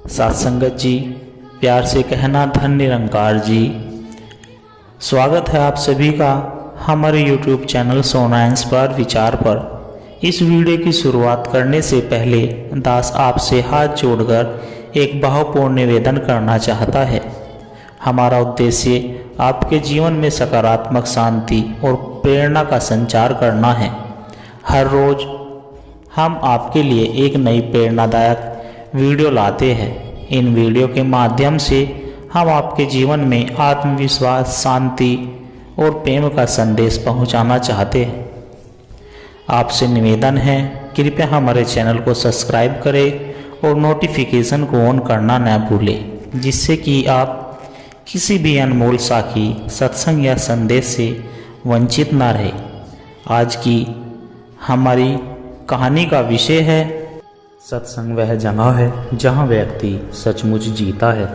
सत्संगत जी, प्यार से कहना धन निरंकार जी। स्वागत है आप सभी का हमारे YouTube चैनल सोना इंस्पायर विचार पर। इस वीडियो की शुरुआत करने से पहले दास आपसे हाथ जोड़कर एक भावपूर्ण निवेदन करना चाहता है। हमारा उद्देश्य आपके जीवन में सकारात्मक शांति और प्रेरणा का संचार करना है। हर रोज हम आपके लिए एक नई प्रेरणादायक वीडियो लाते हैं। इन वीडियो के माध्यम से हम आपके जीवन में आत्मविश्वास, शांति और प्रेम का संदेश पहुंचाना चाहते हैं। आपसे निवेदन है, कृपया हमारे चैनल को सब्सक्राइब करें और नोटिफिकेशन को ऑन करना न भूलें, जिससे कि आप किसी भी अनमोल साखी, सत्संग या संदेश से वंचित ना रहे। आज की हमारी कहानी का विषय है सत्संग वह जगह है जहाँ व्यक्ति सचमुच जीता है।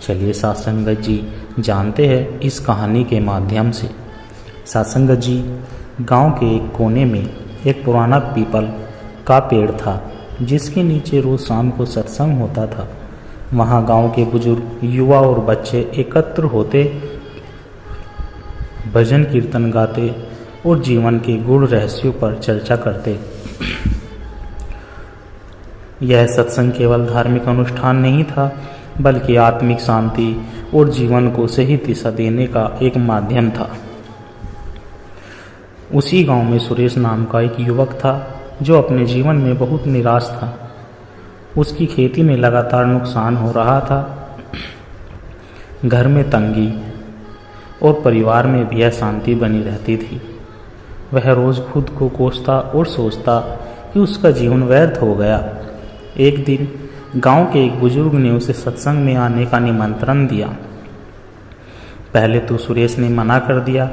चलिए सत्संगत जी जानते हैं इस कहानी के माध्यम से। सत्संगत जी, गांव के एक कोने में एक पुराना पीपल का पेड़ था, जिसके नीचे रोज शाम को सत्संग होता था। वहाँ गांव के बुजुर्ग, युवा और बच्चे एकत्र होते, भजन कीर्तन गाते और जीवन के गूढ़ रहस्यों पर चर्चा करते। यह सत्संग केवल धार्मिक अनुष्ठान नहीं था, बल्कि आत्मिक शांति और जीवन को सही दिशा देने का एक माध्यम था। उसी गांव में सुरेश नाम का एक युवक था, जो अपने जीवन में बहुत निराश था। उसकी खेती में लगातार नुकसान हो रहा था, घर में तंगी और परिवार में भी अशांति बनी रहती थी। वह रोज खुद को कोसता और सोचता कि उसका जीवन व्यर्थ हो गया। एक दिन गांव के एक बुजुर्ग ने उसे सत्संग में आने का निमंत्रण दिया। पहले तो सुरेश ने मना कर दिया,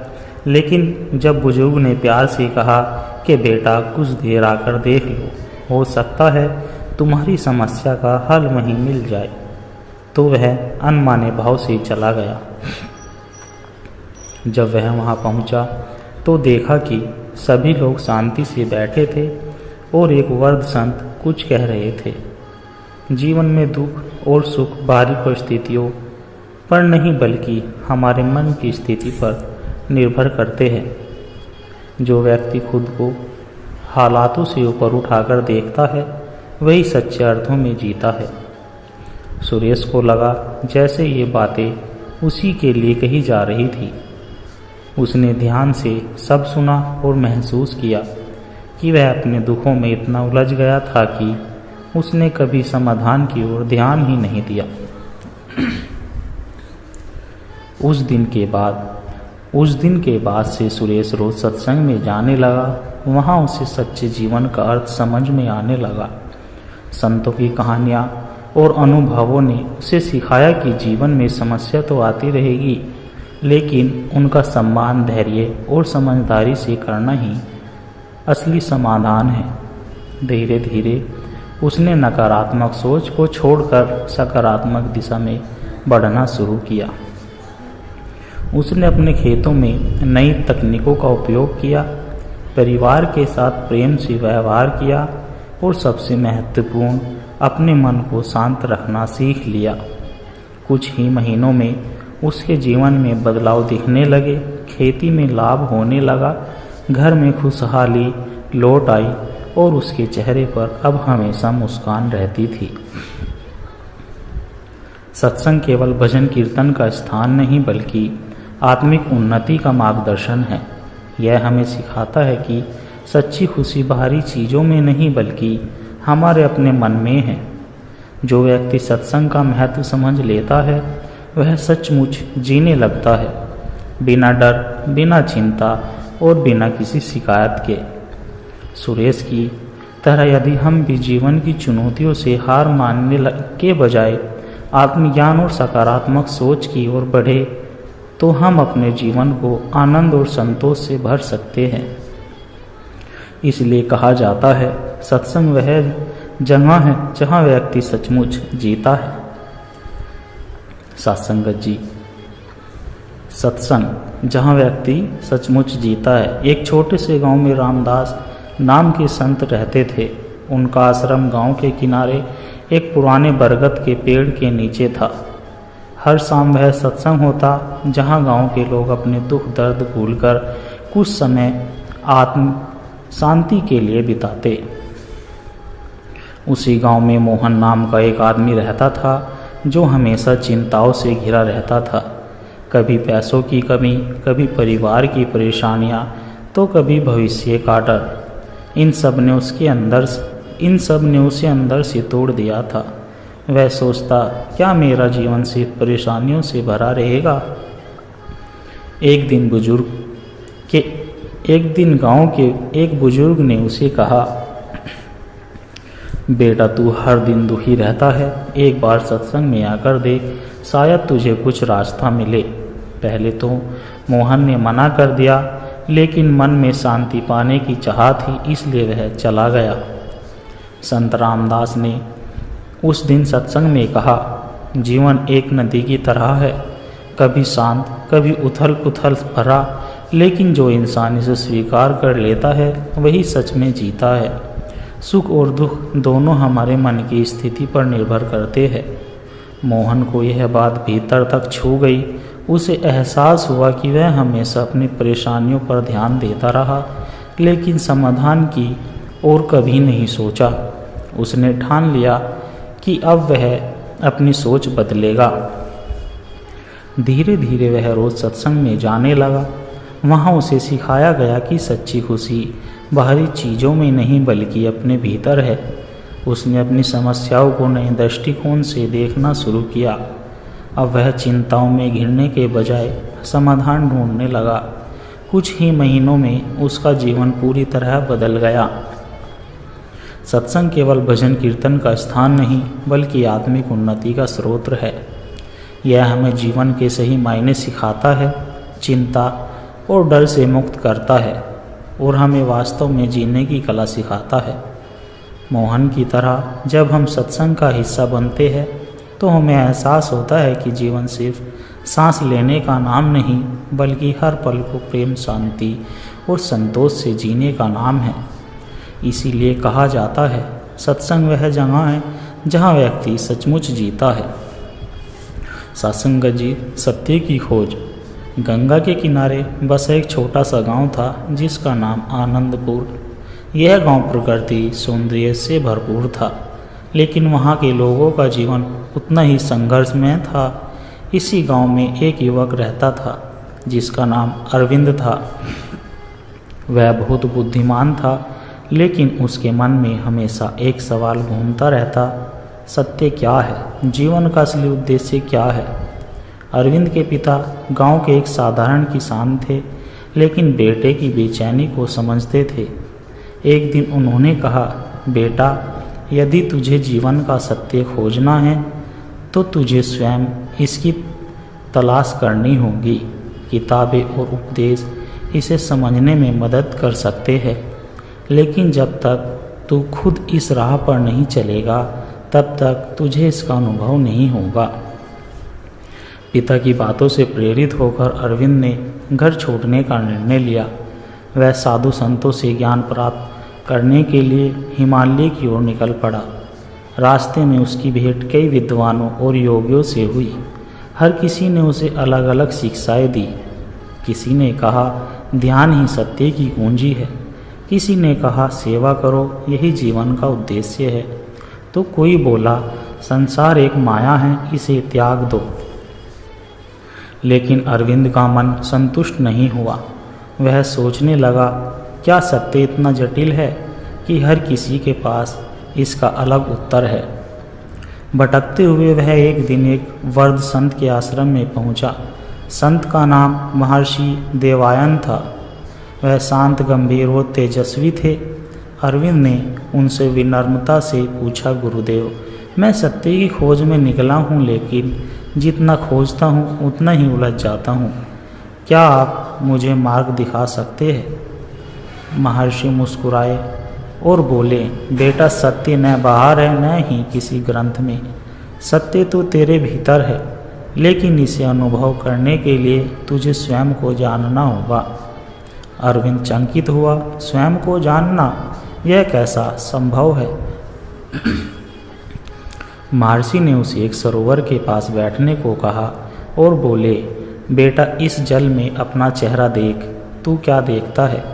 लेकिन जब बुजुर्ग ने प्यार से कहा कि बेटा कुछ देर आकर देख लो, हो सकता है तुम्हारी समस्या का हल वहीं मिल जाए, तो वह अनमाने भाव से चला गया। जब वह वहां पहुंचा तो देखा कि सभी लोग शांति से बैठे थे और एक वृद्ध संत कुछ कह रहे थे। जीवन में दुख और सुख बाहरी परिस्थितियों पर नहीं, बल्कि हमारे मन की स्थिति पर निर्भर करते हैं। जो व्यक्ति खुद को हालातों से ऊपर उठाकर देखता है, वही सच्चे अर्थों में जीता है। सुरेश को लगा जैसे ये बातें उसी के लिए कही जा रही थी। उसने ध्यान से सब सुना और महसूस किया कि वह अपने दुखों में इतना उलझ गया था कि उसने कभी समाधान की ओर ध्यान ही नहीं दिया। उस दिन के बाद से सुरेश रोज सत्संग में जाने लगा। वहाँ उसे सच्चे जीवन का अर्थ समझ में आने लगा। संतों की कहानियाँ और अनुभवों ने उसे सिखाया कि जीवन में समस्या तो आती रहेगी, लेकिन उनका सम्मान, धैर्य और समझदारी से करना ही असली समाधान है। धीरे धीरे उसने नकारात्मक सोच को छोड़कर सकारात्मक दिशा में बढ़ना शुरू किया। उसने अपने खेतों में नई तकनीकों का उपयोग किया, परिवार के साथ प्रेम से व्यवहार किया और सबसे महत्वपूर्ण, अपने मन को शांत रखना सीख लिया। कुछ ही महीनों में उसके जीवन में बदलाव दिखने लगे। खेती में लाभ होने लगा, घर में खुशहाली लौट आई और उसके चेहरे पर अब हमेशा मुस्कान रहती थी। सत्संग केवल भजन कीर्तन का स्थान नहीं, बल्कि आत्मिक उन्नति का मार्गदर्शन है। यह हमें सिखाता है कि सच्ची खुशी बाहरी चीज़ों में नहीं, बल्कि हमारे अपने मन में है। जो व्यक्ति सत्संग का महत्व समझ लेता है, वह सचमुच जीने लगता है, बिना डर, बिना चिंता और बिना किसी शिकायत के। सुरेश की तरह यदि हम भी जीवन की चुनौतियों से हार मानने के बजाय आत्मज्ञान और सकारात्मक सोच की ओर बढ़े, तो हम अपने जीवन को आनंद और संतोष से भर सकते हैं। इसलिए कहा जाता है, सत्संग वह जगह है जहाँ व्यक्ति सचमुच जीता है। सत्संगत जी, सत्संग जहाँ व्यक्ति सचमुच जीता है। एक छोटे से गांव में रामदास नाम के संत रहते थे। उनका आश्रम गांव के किनारे एक पुराने बरगद के पेड़ के नीचे था। हर शाम वह सत्संग होता जहाँ गांव के लोग अपने दुख दर्द भूलकर कुछ समय आत्म शांति के लिए बिताते। उसी गांव में मोहन नाम का एक आदमी रहता था जो हमेशा चिंताओं से घिरा रहता था। कभी पैसों की कमी, कभी परिवार की परेशानियां, तो कभी भविष्य का डर। इन सब ने उसे अंदर से तोड़ दिया था। वह सोचता, क्या मेरा जीवन सिर्फ परेशानियों से भरा रहेगा। एक दिन गांव के एक बुजुर्ग ने उसे कहा, बेटा तू हर दिन दुखी रहता है, एक बार सत्संग में आकर देख, शायद तुझे कुछ रास्ता मिले। पहले तो मोहन ने मना कर दिया, लेकिन मन में शांति पाने की चाह थी, इसलिए वह चला गया। संत रामदास ने उस दिन सत्संग में कहा, जीवन एक नदी की तरह है, कभी शांत, कभी उथल पुथल भरा, लेकिन जो इंसान इसे स्वीकार कर लेता है वही सच में जीता है। सुख और दुख दोनों हमारे मन की स्थिति पर निर्भर करते हैं। मोहन को यह बात भीतर तक छू गई। उसे एहसास हुआ कि वह हमेशा अपनी परेशानियों पर ध्यान देता रहा, लेकिन समाधान की ओर कभी नहीं सोचा। उसने ठान लिया कि अब वह अपनी सोच बदलेगा। धीरे धीरे वह रोज सत्संग में जाने लगा। वहाँ उसे सिखाया गया कि सच्ची खुशी बाहरी चीज़ों में नहीं बल्कि अपने भीतर है। उसने अपनी समस्याओं को नए दृष्टिकोण से देखना शुरू किया। अब वह चिंताओं में घिरने के बजाय समाधान ढूंढने लगा। कुछ ही महीनों में उसका जीवन पूरी तरह बदल गया। सत्संग केवल भजन कीर्तन का स्थान नहीं बल्कि आत्मिक उन्नति का स्रोत है। यह हमें जीवन के सही मायने सिखाता है, चिंता और डर से मुक्त करता है और हमें वास्तव में जीने की कला सिखाता है। मोहन की तरह जब हम सत्संग का हिस्सा बनते हैं तो हमें एहसास होता है कि जीवन सिर्फ सांस लेने का नाम नहीं बल्कि हर पल को प्रेम, शांति और संतोष से जीने का नाम है। इसीलिए कहा जाता है, सत्संग वह जगह है जहाँ व्यक्ति सचमुच जीता है। सत्संग जी सत्य की खोज। गंगा के किनारे बस एक छोटा सा गांव था जिसका नाम आनंदपुर। यह गांव प्रकृति सौंदर्य से भरपूर था, लेकिन वहां के लोगों का जीवन उतना ही संघर्षमय था। इसी गांव में एक युवक रहता था जिसका नाम अरविंद था। वह बहुत बुद्धिमान था, लेकिन उसके मन में हमेशा एक सवाल घूमता रहता, सत्य क्या है, जीवन का असली उद्देश्य क्या है। अरविंद के पिता गांव के एक साधारण किसान थे, लेकिन बेटे की बेचैनी को समझते थे। एक दिन उन्होंने कहा, बेटा यदि तुझे जीवन का सत्य खोजना है तो तुझे स्वयं इसकी तलाश करनी होगी। किताबें और उपदेश इसे समझने में मदद कर सकते हैं, लेकिन जब तक तू खुद इस राह पर नहीं चलेगा तब तक तुझे इसका अनुभव नहीं होगा। पिता की बातों से प्रेरित होकर अरविंद ने घर छोड़ने का निर्णय लिया। वह साधु संतों से ज्ञान प्राप्त करने के लिए हिमालय की ओर निकल पड़ा। रास्ते में उसकी भेंट कई विद्वानों और योगियों से हुई। हर किसी ने उसे अलग अलग शिक्षाएं दी। किसी ने कहा, ध्यान ही सत्य की कुंजी है। किसी ने कहा, सेवा करो, यही जीवन का उद्देश्य है। तो कोई बोला, संसार एक माया है, इसे त्याग दो। लेकिन अरविंद का मन संतुष्ट नहीं हुआ। वह सोचने लगा, क्या सत्य इतना जटिल है कि हर किसी के पास इसका अलग उत्तर है। भटकते हुए वह एक दिन एक वृद्ध संत के आश्रम में पहुंचा। संत का नाम महर्षि देवायन था। वह शांत, गंभीर और तेजस्वी थे। अरविंद ने उनसे विनम्रता से पूछा, गुरुदेव, मैं सत्य की खोज में निकला हूँ, लेकिन जितना खोजता हूँ उतना ही उलझ जाता हूँ। क्या आप मुझे मार्ग दिखा सकते हैं? महर्षि मुस्कुराए और बोले, बेटा सत्य न बाहर है न ही किसी ग्रंथ में। सत्य तो तेरे भीतर है, लेकिन इसे अनुभव करने के लिए तुझे स्वयं को जानना होगा। अरविंद चकित हुआ, स्वयं को जानना, यह कैसा संभव है? महर्षि ने उसे एक सरोवर के पास बैठने को कहा और बोले, बेटा इस जल में अपना चेहरा देख, तू क्या देखता है?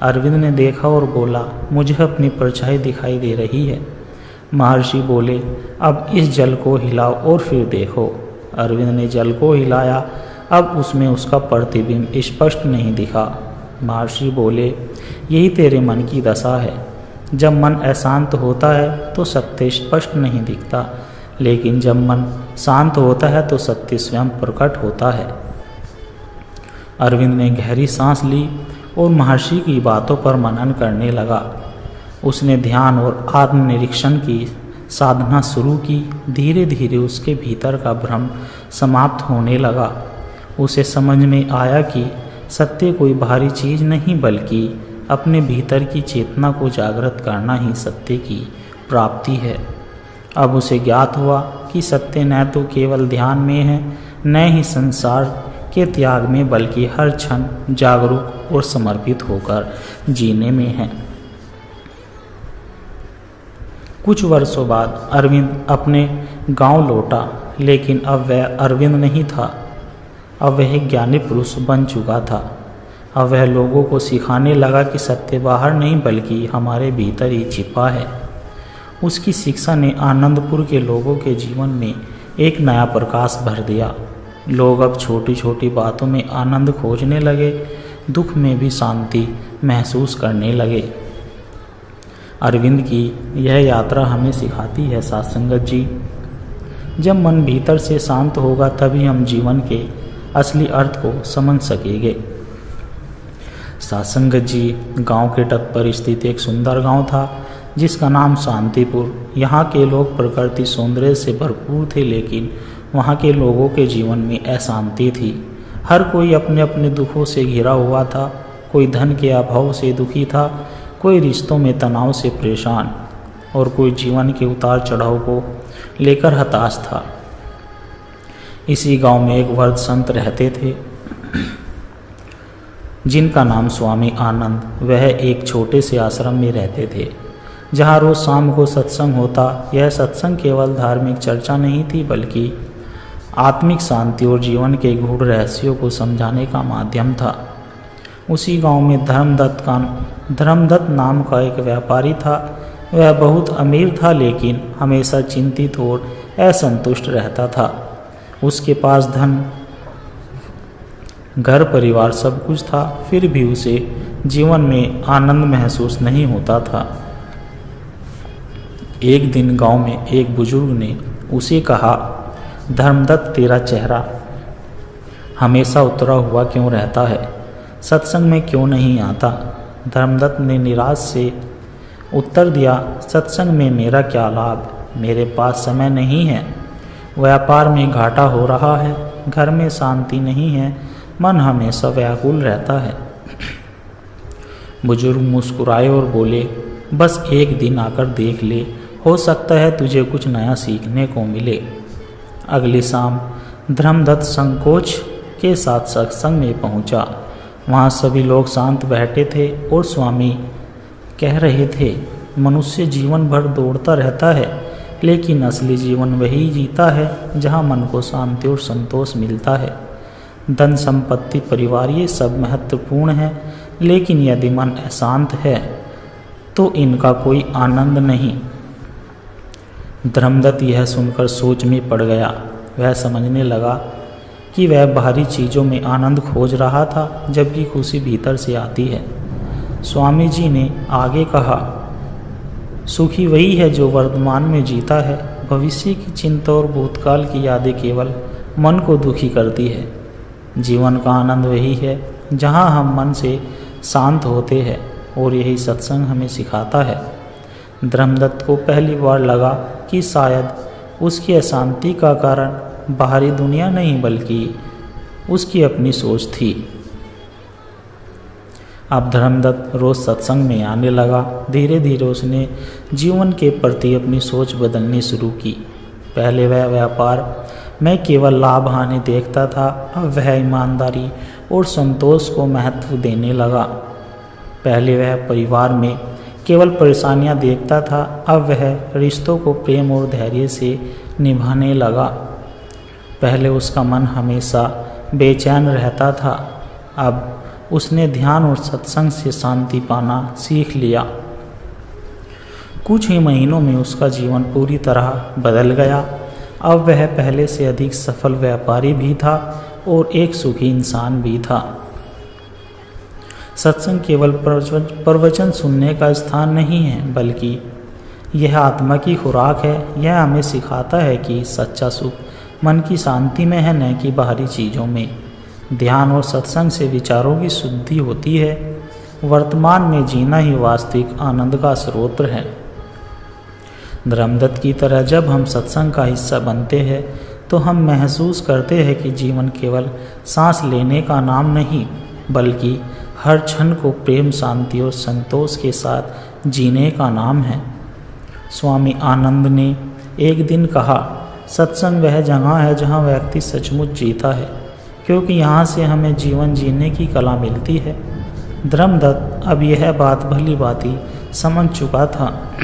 अरविंद ने देखा और बोला, मुझे अपनी परछाई दिखाई दे रही है। महर्षि बोले, अब इस जल को हिलाओ और फिर देखो। अरविंद ने जल को हिलाया, अब उसमें उसका प्रतिबिंब स्पष्ट नहीं दिखा। महर्षि बोले, यही तेरे मन की दशा है। जब मन अशांत होता है तो सत्य स्पष्ट नहीं दिखता, लेकिन जब मन शांत होता है तो सत्य स्वयं प्रकट होता है। अरविंद ने गहरी सांस ली और महर्षि की बातों पर मनन करने लगा। उसने ध्यान और आत्मनिरीक्षण की साधना शुरू की। धीरे धीरे उसके भीतर का भ्रम समाप्त होने लगा। उसे समझ में आया कि सत्य कोई बाहरी चीज़ नहीं, बल्कि अपने भीतर की चेतना को जागृत करना ही सत्य की प्राप्ति है। अब उसे ज्ञात हुआ कि सत्य न तो केवल ध्यान में है, न ही संसार के त्याग में, बल्कि हर क्षण जागरूक और समर्पित होकर जीने में है। कुछ वर्षों बाद अरविंद अपने गांव लौटा, लेकिन अब वह अरविंद नहीं था। अब वह एक ज्ञानी पुरुष बन चुका था। अब वह लोगों को सिखाने लगा कि सत्य बाहर नहीं, बल्कि हमारे भीतर ही छिपा है। उसकी शिक्षा ने आनंदपुर के लोगों के जीवन में एक नया प्रकाश भर दिया। लोग अब छोटी छोटी बातों में आनंद खोजने लगे, दुख में भी शांति महसूस करने लगे। अरविंद की यह यात्रा हमें सिखाती है सत्संगत जी, जब मन भीतर से शांत होगा तभी हम जीवन के असली अर्थ को समझ सकेंगे। सत्संगत जी, गांव के तट पर स्थित एक सुंदर गांव था जिसका नाम शांतिपुर। यहाँ के लोग प्रकृति सौंदर्य से भरपूर थे, लेकिन वहाँ के लोगों के जीवन में अशांति थी। हर कोई अपने अपने दुखों से घिरा हुआ था। कोई धन के अभाव से दुखी था, कोई रिश्तों में तनाव से परेशान, और कोई जीवन के उतार चढ़ाव को लेकर हताश था। इसी गांव में एक वृद्ध संत रहते थे जिनका नाम स्वामी आनंद। वह एक छोटे से आश्रम में रहते थे जहां रोज शाम को सत्संग होता। यह सत्संग केवल धार्मिक चर्चा नहीं थी, बल्कि आत्मिक शांति और जीवन के गूढ़ रहस्यों को समझाने का माध्यम था। उसी गांव में धर्मदत्त नाम का एक व्यापारी था। वह बहुत अमीर था, लेकिन हमेशा चिंतित और असंतुष्ट रहता था। उसके पास धन, घर परिवार सब कुछ था, फिर भी उसे जीवन में आनंद महसूस नहीं होता था। एक दिन गांव में एक बुजुर्ग ने उसे कहा, धर्मदत्त, तेरा चेहरा हमेशा उतरा हुआ क्यों रहता है? सत्संग में क्यों नहीं आता? धर्मदत्त ने निराश से उत्तर दिया, सत्संग में मेरा क्या लाभ? मेरे पास समय नहीं है, व्यापार में घाटा हो रहा है, घर में शांति नहीं है, मन हमेशा व्याकुल रहता है। बुजुर्ग मुस्कुराए और बोले, बस एक दिन आकर देख ले, हो सकता है तुझे कुछ नया सीखने को मिले। अगली शाम धर्मदत्त संकोच के साथ सत्संग में पहुंचा। वहाँ सभी लोग शांत बैठे थे और स्वामी कह रहे थे, मनुष्य जीवन भर दौड़ता रहता है, लेकिन असली जीवन वही जीता है जहाँ मन को शांति और संतोष मिलता है। धन, संपत्ति, परिवार ये सब महत्वपूर्ण है, लेकिन यदि मन अशांत है तो इनका कोई आनंद नहीं। धर्मदत्त यह सुनकर सोच में पड़ गया। वह समझने लगा कि वह बाहरी चीज़ों में आनंद खोज रहा था, जबकि खुशी भीतर से आती है। स्वामी जी ने आगे कहा, सुखी वही है जो वर्तमान में जीता है। भविष्य की चिंता और भूतकाल की यादें केवल मन को दुखी करती है। जीवन का आनंद वही है जहाँ हम मन से शांत होते हैं, और यही सत्संग हमें सिखाता है। धर्मदत्त को पहली बार लगा कि शायद उसकी अशांति का कारण बाहरी दुनिया नहीं, बल्कि उसकी अपनी सोच थी। अब धर्मदत्त रोज सत्संग में आने लगा। धीरे धीरे उसने जीवन के प्रति अपनी सोच बदलनी शुरू की। पहले वह व्यापार में केवल लाभ हानि देखता था, अब वह ईमानदारी और संतोष को महत्व देने लगा। पहले वह परिवार में केवल परेशानियां देखता था। अब वह रिश्तों को प्रेम और धैर्य से निभाने लगा। पहले उसका मन हमेशा बेचैन रहता था, अब उसने ध्यान और सत्संग से शांति पाना सीख लिया। कुछ ही महीनों में उसका जीवन पूरी तरह बदल गया। अब वह पहले से अधिक सफल व्यापारी भी था और एक सुखी इंसान भी था। सत्संग केवल प्रवचन सुनने का स्थान नहीं है, बल्कि यह आत्मा की खुराक है। यह हमें सिखाता है कि सच्चा सुख मन की शांति में है, न कि बाहरी चीज़ों में। ध्यान और सत्संग से विचारों की शुद्धि होती है। वर्तमान में जीना ही वास्तविक आनंद का स्रोत है। धर्मदत्त की तरह जब हम सत्संग का हिस्सा बनते हैं तो हम महसूस करते हैं कि जीवन केवल सांस लेने का नाम नहीं, बल्कि हर क्षण को प्रेम, शांति और संतोष के साथ जीने का नाम है। स्वामी आनंद ने एक दिन कहा, सत्संग वह जगह है जहाँ व्यक्ति सचमुच जीता है, क्योंकि यहाँ से हमें जीवन जीने की कला मिलती है। धर्मदत्त अब यह बात भली भांति समझ चुका था।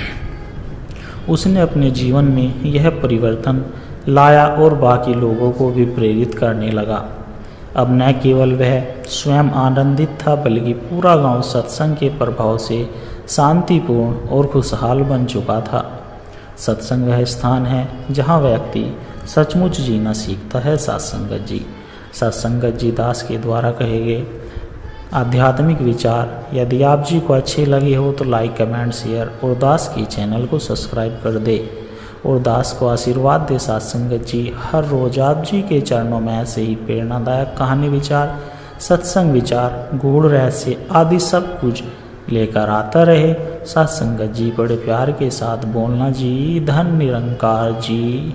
उसने अपने जीवन में यह परिवर्तन लाया और बाकी लोगों को भी प्रेरित करने लगा। अब न केवल वह स्वयं आनंदित था, बल्कि पूरा गांव सत्संग के प्रभाव से शांतिपूर्ण और खुशहाल बन चुका था। सत्संग वह स्थान है जहां व्यक्ति सचमुच जीना सीखता है। सत्संगत जी दास के द्वारा कहे गए आध्यात्मिक विचार यदि आप जी को अच्छे लगे हो तो लाइक, कमेंट, शेयर और दास की चैनल को सब्सक्राइब कर दे और दास को आशीर्वाद दे। सत्संगत जी हर रोज आप जी के चरणों में ऐसे ही प्रेरणादायक कहानी विचार, सत्संग विचार, गूढ़ रहस्य आदि सब कुछ लेकर आता रहे। सत्संगत जी बड़े प्यार के साथ बोलना जी। धन निरंकार जी।